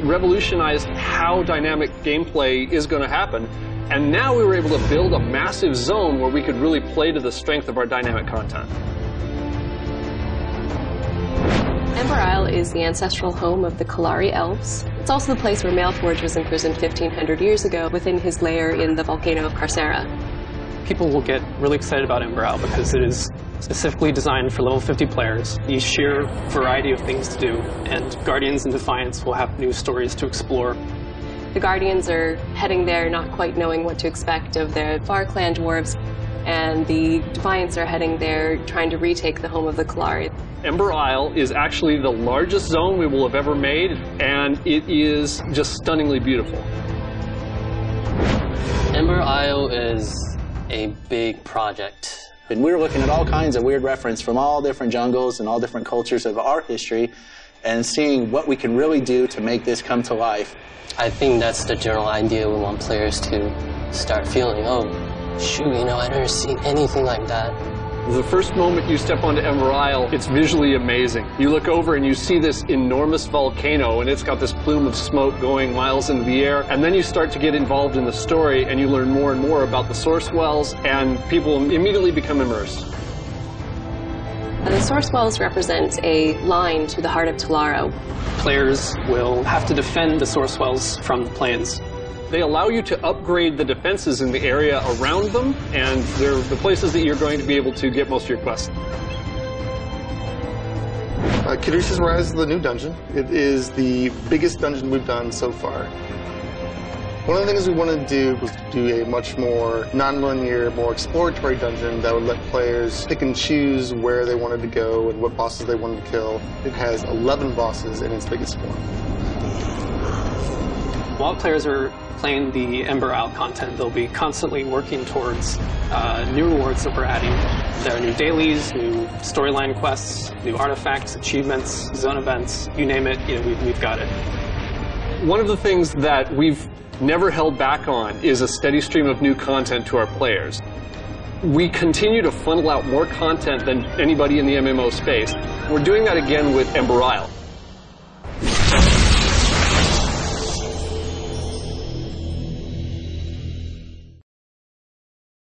revolutionized how dynamic gameplay is going to happen. And now we were able to build a massive zone where we could really play to the strength of our dynamic content. Ember Isle is the ancestral home of the Kalari elves. It's also the place where Maelforge was imprisoned 1,500 years ago within his lair in the volcano of Carcera. People will get really excited about Ember Isle because it is specifically designed for level 50 players, the sheer variety of things to do, and Guardians and Defiance will have new stories to explore. The Guardians are heading there not quite knowing what to expect of the Far Clan dwarves, and the Defiants are heading there trying to retake the home of the Kalari. Ember Isle is actually the largest zone we will have ever made, and it is just stunningly beautiful. Ember Isle is a big project. And we were looking at all kinds of weird reference from all different jungles and all different cultures of our history and seeing what we can really do to make this come to life. I think that's the general idea we want players to start feeling, oh, shoot, you know, I've never seen anything like that. The first moment you step onto Ember Isle, it's visually amazing. You look over and you see this enormous volcano, and it's got this plume of smoke going miles into the air. And then you start to get involved in the story, and you learn more and more about the source wells, and people immediately become immersed. The source wells represent a line to the heart of Tularo. Players will have to defend the source wells from the planes. They allow you to upgrade the defenses in the area around them, and they're the places that you're going to be able to get most of your quests. Caduceus Rise is the new dungeon. It is the biggest dungeon we've done so far. One of the things we wanted to do was do a much more non-linear, more exploratory dungeon that would let players pick and choose where they wanted to go and what bosses they wanted to kill. It has 11 bosses in its biggest form. While players are playing the Ember Isle content, they'll be constantly working towards new rewards that we're adding. There are new dailies, new storyline quests, new artifacts, achievements, zone events, you name it, you know, we've got it. One of the things that we've never held back on is a steady stream of new content to our players. We continue to funnel out more content than anybody in the MMO space. We're doing that again with Ember Isle.